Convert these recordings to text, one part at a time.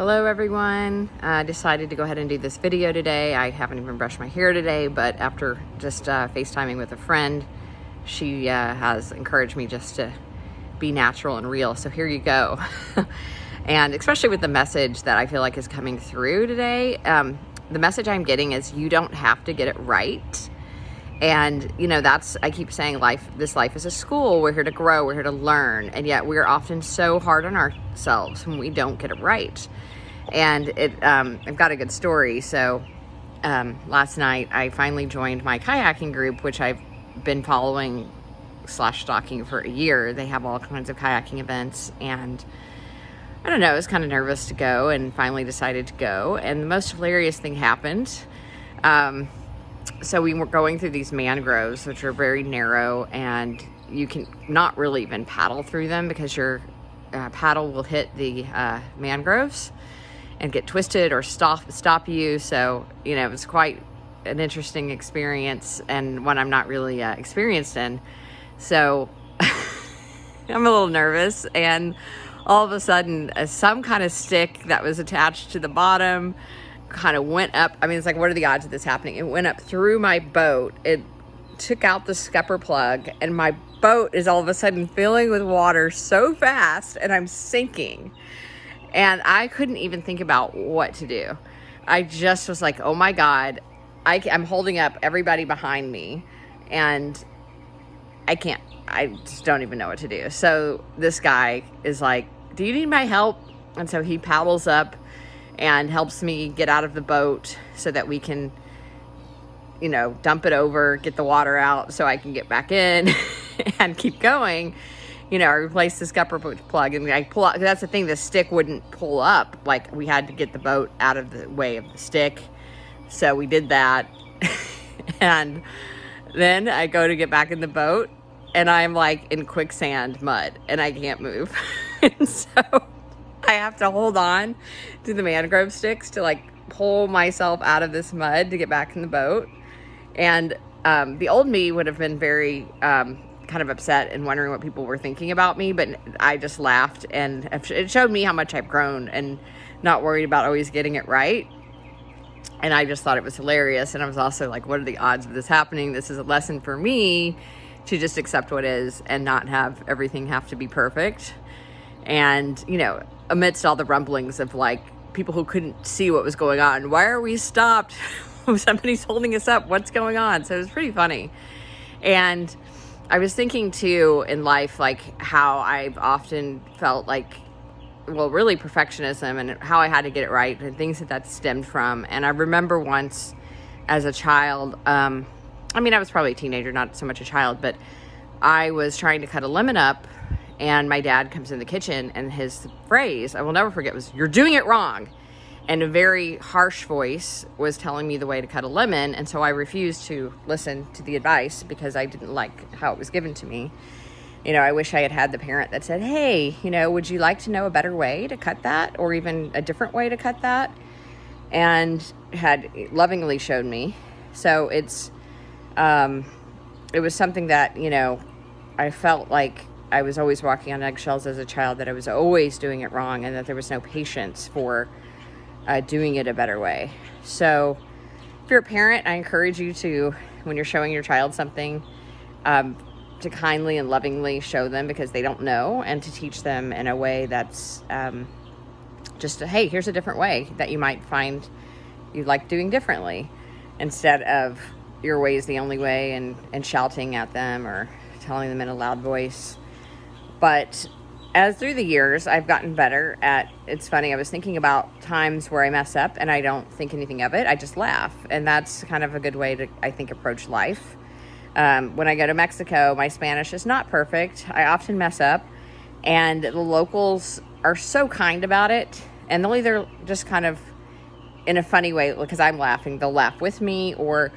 Hello everyone. I decided to go ahead and do this video today. I haven't even brushed my hair today, but after just FaceTiming with a friend, she has encouraged me just to be natural and real. So here you go. And especially with the message that I feel like is coming through today, the message I'm getting is you don't have to get it right. And I keep saying this life is a school. We're here to grow, we're here to learn. And yet we're often so hard on ourselves when we don't get it right. And I've got a good story. So last night I finally joined my kayaking group, which I've been following / stalking for a year. They have all kinds of kayaking events, and I don't know, I was kind of nervous to go and finally decided to go. And the most hilarious thing happened. So we were going through these mangroves, which are very narrow, and you can not really even paddle through them because your paddle will hit the mangroves and get twisted or stop you. So, it's quite an interesting experience, and one I'm not really experienced in. So I'm a little nervous, and all of a sudden some kind of stick that was attached to the bottom kind of went up. I mean, it's like, what are the odds of this happening? It went up through my boat. It took out the scupper plug, and my boat is all of a sudden filling with water so fast, and I'm sinking. And I couldn't even think about what to do. I just was like, oh my God, I'm holding up everybody behind me, and I just don't even know what to do. So this guy is like, do you need my help? And so he paddles up and helps me get out of the boat so that we can, dump it over, get the water out so I can get back in and keep going. I replaced the scupper plug, and I pull out. That's the thing, the stick wouldn't pull up. Like, we had to get the boat out of the way of the stick. So we did that. And then I go to get back in the boat, and I'm like in quicksand mud, and I can't move. And so I have to hold on to the mangrove sticks to pull myself out of this mud to get back in the boat. And the old me would have been very kind of upset and wondering what people were thinking about me, but I just laughed, and it showed me how much I've grown and not worried about always getting it right. And I just thought it was hilarious. And I was also like, what are the odds of this happening? This is a lesson for me to just accept what is and not have everything have to be perfect. And, amidst all the rumblings of people who couldn't see what was going on, why are we stopped? Somebody's holding us up. What's going on? So it was pretty funny. And I was thinking too in life, how I've often felt really perfectionism, and how I had to get it right, and things that stemmed from. And I remember once as a child, I was probably a teenager, not so much a child, but I was trying to cut a lemon up, and my dad comes in the kitchen, and his phrase, I will never forget, was, "You're doing it wrong." And a very harsh voice was telling me the way to cut a lemon. And so I refused to listen to the advice because I didn't like how it was given to me. I wish I had the parent that said, hey, would you like to know a better way to cut that, or even a different way to cut that? And had lovingly showed me. So it was something that, I felt like I was always walking on eggshells as a child, that I was always doing it wrong, and that there was no patience for doing it a better way. So if you're a parent, I encourage you to, when you're showing your child something, to kindly and lovingly show them, because they don't know, and to teach them in a way that's hey, here's a different way that you might find you like doing differently, instead of your way is the only way, and shouting at them or telling them in a loud voice. But as through the years, I've gotten better at, it's funny, I was thinking about times where I mess up and I don't think anything of it. I just laugh. And that's kind of a good way to, I think, approach life. When I go to Mexico, my Spanish is not perfect. I often mess up, and the locals are so kind about it. And they're just kind of in a funny way, because I'm laughing, they'll laugh with me. Or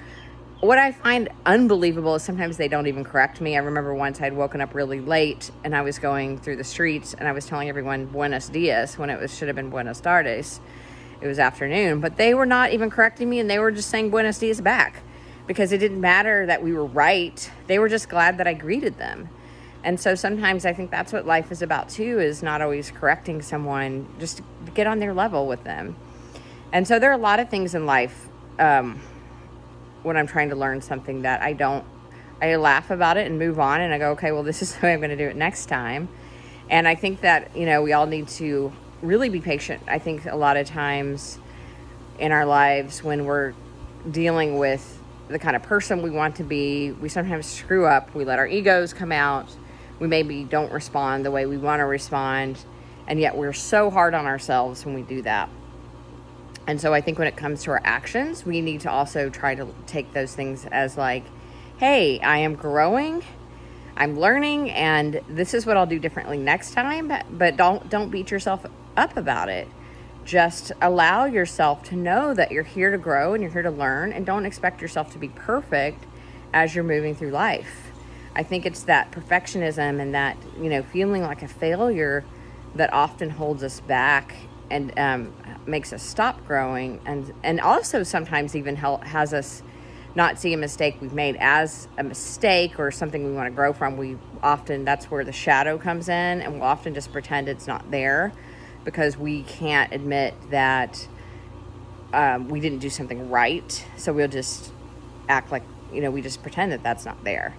what I find unbelievable is sometimes they don't even correct me. I remember once I'd woken up really late, and I was going through the streets, and I was telling everyone buenos dias when should have been buenas tardes. It was afternoon, but they were not even correcting me, and they were just saying buenos dias back, because it didn't matter that we were right. They were just glad that I greeted them. And so sometimes I think that's what life is about too, is not always correcting someone, just to get on their level with them. And so there are a lot of things in life when I'm trying to learn something that I laugh about it and move on, and I go, okay, well, this is the way I'm going to do it next time. And I think that, we all need to really be patient. I think a lot of times in our lives, when we're dealing with the kind of person we want to be, we sometimes screw up. We let our egos come out. We maybe don't respond the way we want to respond. And yet we're so hard on ourselves when we do that. And so I think when it comes to our actions, we need to also try to take those things as like, hey, I am growing, I'm learning, and this is what I'll do differently next time. But don't beat yourself up about it. Just allow yourself to know that you're here to grow and you're here to learn, and don't expect yourself to be perfect as you're moving through life. I think it's that perfectionism and that, feeling like a failure that often holds us back and makes us stop growing, and also sometimes even has us not see a mistake we've made as a mistake or something we want to grow from. That's where the shadow comes in, and we'll often just pretend it's not there because we can't admit that we didn't do something right. So we'll just act like, we just pretend that that's not there.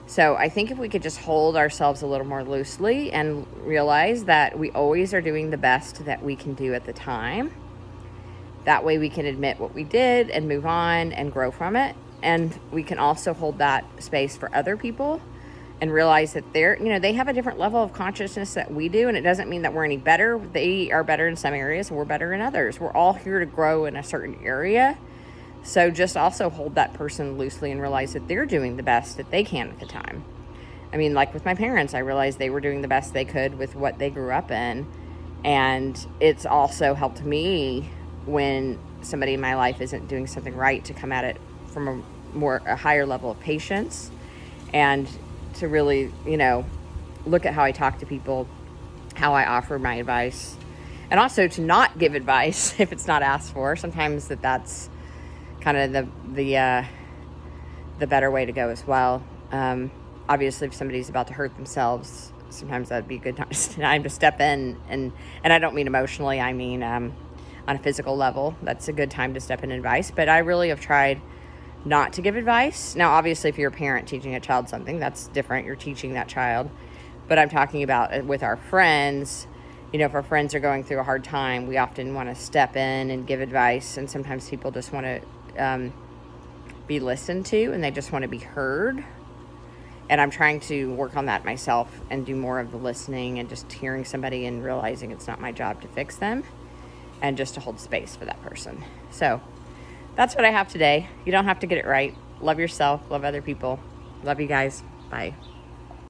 So I think if we could just hold ourselves a little more loosely and realize that we always are doing the best that we can do at the time, that way we can admit what we did and move on and grow from it. And we can also hold that space for other people and realize that they have a different level of consciousness that we do. And it doesn't mean that we're any better. They are better in some areas and we're better in others. We're all here to grow in a certain area. So just also hold that person loosely and realize that they're doing the best that they can at the time. I mean, like with my parents, I realized they were doing the best they could with what they grew up in. And it's also helped me when somebody in my life isn't doing something right to come at it from a higher level of patience, and to really, look at how I talk to people, how I offer my advice, and also to not give advice if it's not asked for. Sometimes that's kind of the better way to go as well. Obviously, if somebody's about to hurt themselves, sometimes that'd be a good time to step in, and I don't mean emotionally, I mean on a physical level. That's a good time to step in advice. But I really have tried not to give advice. Now, obviously, if you're a parent teaching a child something, that's different. You're teaching that child. But I'm talking about with our friends. If our friends are going through a hard time, we often want to step in and give advice. And sometimes people just want to be listened to, and they just want to be heard. And I'm trying to work on that myself and do more of the listening and just hearing somebody and realizing it's not my job to fix them, and just to hold space for that person. So that's what I have today. You don't have to get it right. Love yourself. Love other people. Love you guys. Bye.